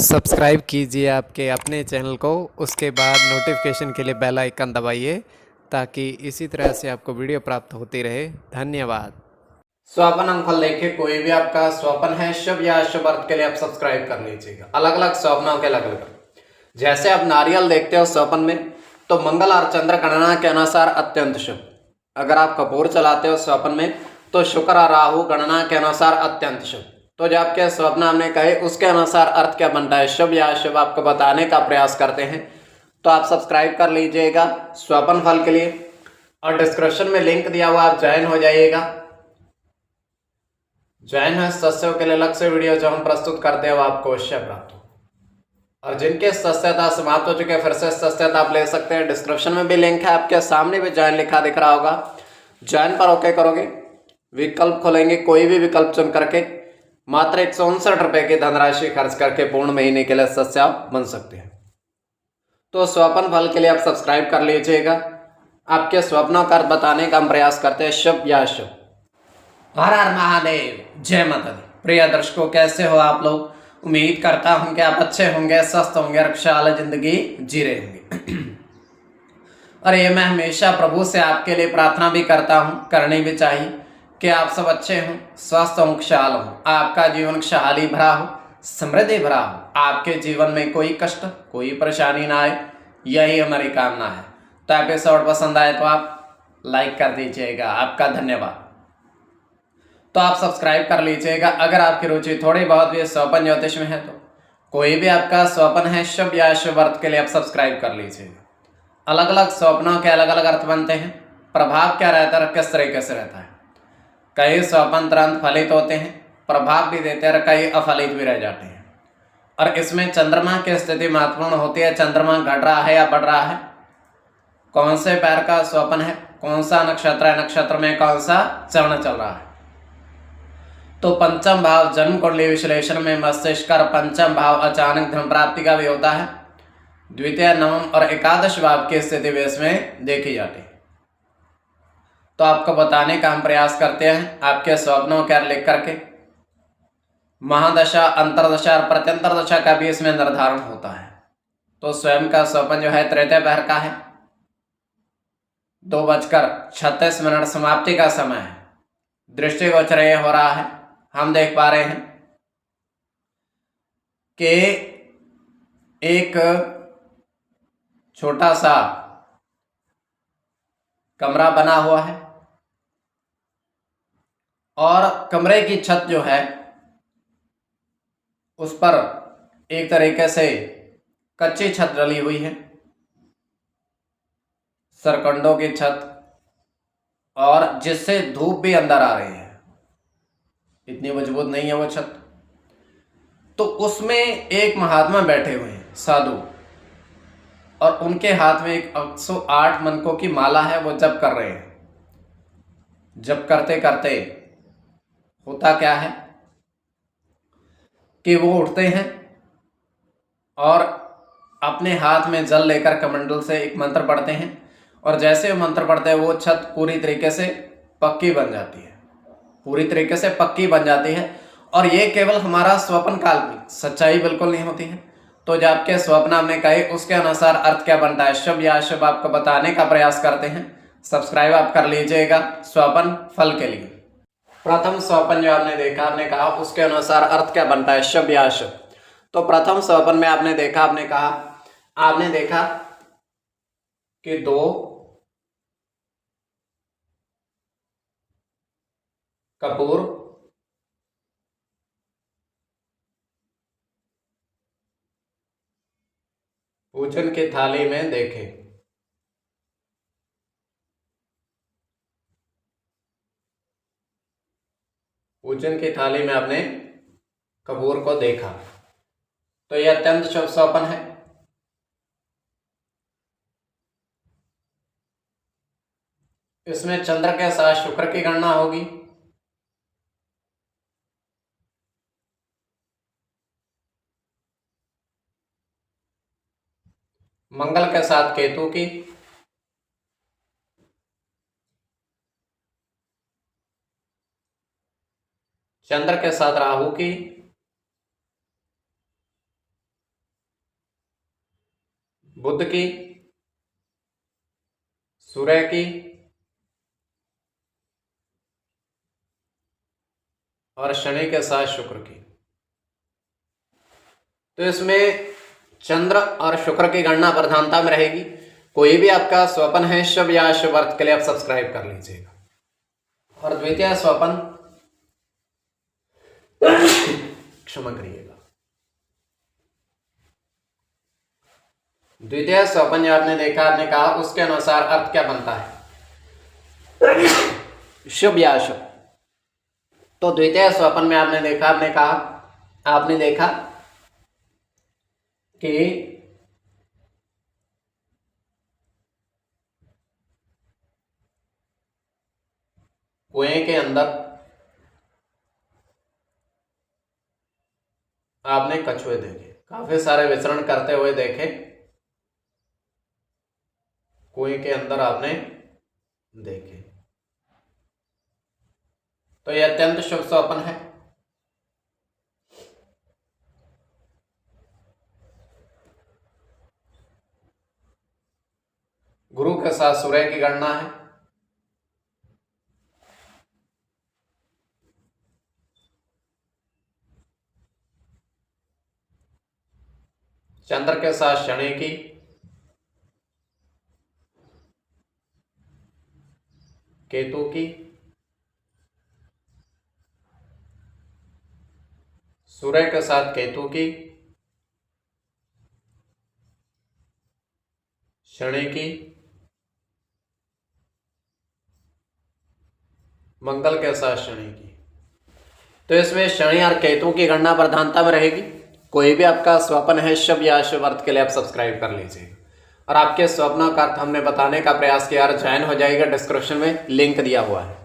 Subscribe कीजिए आपके अपने चैनल को, उसके बाद नोटिफिकेशन के लिए बेल आइकन दबाइए ताकि इसी तरह से आपको वीडियो प्राप्त होती रहे। धन्यवाद। स्वपन अंगफल देखिए, कोई भी आपका स्वपन है शुभ या अशुभ अर्थ के लिए आप सब्सक्राइब कर लीजिएगा। अलग अलग स्वप्नों के अलग अलग, जैसे आप नारियल देखते हो स्वपन में, तो मंगल और चंद्र गणना के अनुसार अत्यंत शुभ। अगर आप कपूर चलाते हो स्वपन में, तो शुक्र और राहु गणना के अनुसार अत्यंत शुभ। तो जो आपके स्वप्न हमने कहे उसके अनुसार अर्थ क्या बनता है, शुभ या अशुभ, आपको बताने का प्रयास करते हैं। तो आप सब्सक्राइब कर लीजिएगा स्वपन फल के लिए, और डिस्क्रिप्शन में लिंक दिया हुआ, आप ज्वाइन हो जाइएगा। ज्वाइन है सदस्यों के लिए अलग से वीडियो जो हम प्रस्तुत करते हैं वो आपको अवश्य प्राप्त हो। और जिनके सदस्यता समाप्त हो चुके हैं फिर से सदस्यता आप ले सकते हैं। डिस्क्रिप्शन में भी लिंक है, आपके सामने भी ज्वाइन लिखा दिख रहा होगा। ज्वाइन पर ओके करोगे, विकल्प खोलेंगे, कोई भी विकल्प चुन करके मात्र 159 रुपए की धनराशि खर्च करके पूर्ण महीने के लिए सदस्य आप बन सकते हैं। तो स्वप्न फल के लिए आप सब्सक्राइब कर लीजिएगा। आपके स्वप्नों का अर्थ बताने का हम प्रयास करते हैं, शुभ या अशुभ। हर हर महादेव, जय माता दी। प्रिय दर्शकों, कैसे हो आप लोग? उम्मीद करता हूं कि आप अच्छे होंगे, स्वस्थ होंगे, खुशहाल जिंदगी जी रहे होंगे। और ये मैं हमेशा प्रभु से आपके लिए प्रार्थना भी करता हूं, करनी भी चाहिए, कि आप सब अच्छे हों, स्वस्थ हों, खुशहाल हों, आपका जीवन खुशहाली भरा हो, समृद्धि भरा हो, आपके जीवन में कोई कष्ट कोई परेशानी ना आए, यही हमारी कामना है। तो एपिसोड पसंद आए तो आप लाइक कर दीजिएगा, आपका धन्यवाद। तो आप सब्सक्राइब कर लीजिएगा। अगर आपकी रुचि थोड़ी बहुत भी स्वपन ज्योतिष में है तो कोई भी आपका स्वपन है शुभ या अशुभ अर्थ के लिए आप सब्सक्राइब कर लीजिएगा। अलग अलग स्वप्नों के अलग अलग अर्थ बनते हैं, प्रभाव क्या रहता है, किस तरीके से रहता है। कई स्वप्न तुरंत फलित होते हैं, प्रभाव भी देते हैं, कई अफलित भी रह जाते हैं। और इसमें चंद्रमा की स्थिति महत्वपूर्ण होती है। चंद्रमा घट रहा है या बढ़ रहा है, कौन से पैर का स्वप्न है, कौन सा नक्षत्र है, नक्षत्र में कौन सा चरण चल रहा है। तो पंचम भाव जन्म कुंडली विश्लेषण में मस्तिष्क का पंचम भाव अचानक धन प्राप्ति का भी होता है। द्वितीय, नवम और एकादश भाव की स्थिति भी इसमें देखी जाती है। तो आपको बताने का हम प्रयास करते हैं आपके स्वप्नों का लिख करके। महादशा, अंतरदशा और प्रत्यंतर दशा का भी इसमें निर्धारण होता है। तो स्वयं का स्वप्न जो है तृतीय पहर का है, 2:36 समाप्ति का समय है। दृष्टिगोचर हो रहा है, हम देख पा रहे हैं कि एक छोटा सा कमरा बना हुआ है और कमरे की छत जो है उस पर एक तरीके से कच्ची छत डली हुई है, सरकंडों की छत, और जिससे धूप भी अंदर आ रही है। इतनी मजबूत नहीं है वो छत। तो उसमें एक महात्मा बैठे हुए हैं, साधु, और उनके हाथ में एक 108 मनकों की माला है, वो जप कर रहे हैं। जप करते करते होता क्या है कि वो उठते हैं और अपने हाथ में जल लेकर कमंडल से एक मंत्र पढ़ते हैं, और जैसे वो मंत्र पढ़ते हैं वो छत पूरी तरीके से पक्की बन जाती है, पूरी तरीके से पक्की बन जाती है। और ये केवल हमारा स्वप्न काल में, सच्चाई बिल्कुल नहीं होती है। तो जो आपके स्वप्न हमने कहे उसके अनुसार अर्थ क्या बनता है, शुभ या अशुभ, आपको बताने का प्रयास करते हैं। सब्सक्राइब आप कर लीजिएगा स्वप्न फल के लिए। प्रथम स्वप्न जो आपने देखा, आपने कहा उसके अनुसार अर्थ क्या बनता है, शुभ या अशुभ। तो प्रथम स्वप्न में आपने देखा, आपने कहा, आपने देखा कि दो कपूर पूजन की थाली में देखे। पूजन की थाली में आपने कपूर को देखा, तो यह अत्यंत शुभ स्वप्न है। इसमें चंद्र के साथ शुक्र की गणना होगी, मंगल के साथ केतु की, चंद्र के साथ राहु की, बुध की, सूर्य की और शनि के साथ शुक्र की। तो इसमें चंद्र और शुक्र की गणना प्रधानता में रहेगी। कोई भी आपका स्वपन है शुभ या अशुभ अर्थ के लिए आप सब्सक्राइब कर लीजिएगा। और द्वितीय स्वपन क्षमा करिएगा, द्वितीय स्वपन जो आपने देखा, आपने कहा उसके अनुसार अर्थ क्या बनता है, शुभ या अशुभ। तो द्वितीय स्वपन में आपने देखा कि कुएं के अंदर आपने कछुए देखे, काफी सारे विचरण करते हुए देखे, कुएं के अंदर आपने देखे। तो यह अत्यंत शुभ स्वप्न है। गुरु के साथ सूर्य की गणना है। चंद्र के साथ शनि की, केतु की, सूर्य के साथ केतु की, शनि की, मंगल के साथ शनि की। तो इसमें शनि और केतु की गणना प्रधानता में रहेगी। कोई भी आपका स्वप्न है शुभ या अशुभ अर्थ के लिए आप सब्सक्राइब कर लीजिएगा। और आपके स्वप्नों का अर्थ हमने बताने का प्रयास किया और ज्वाइन हो जाएगा, डिस्क्रिप्शन में लिंक दिया हुआ है।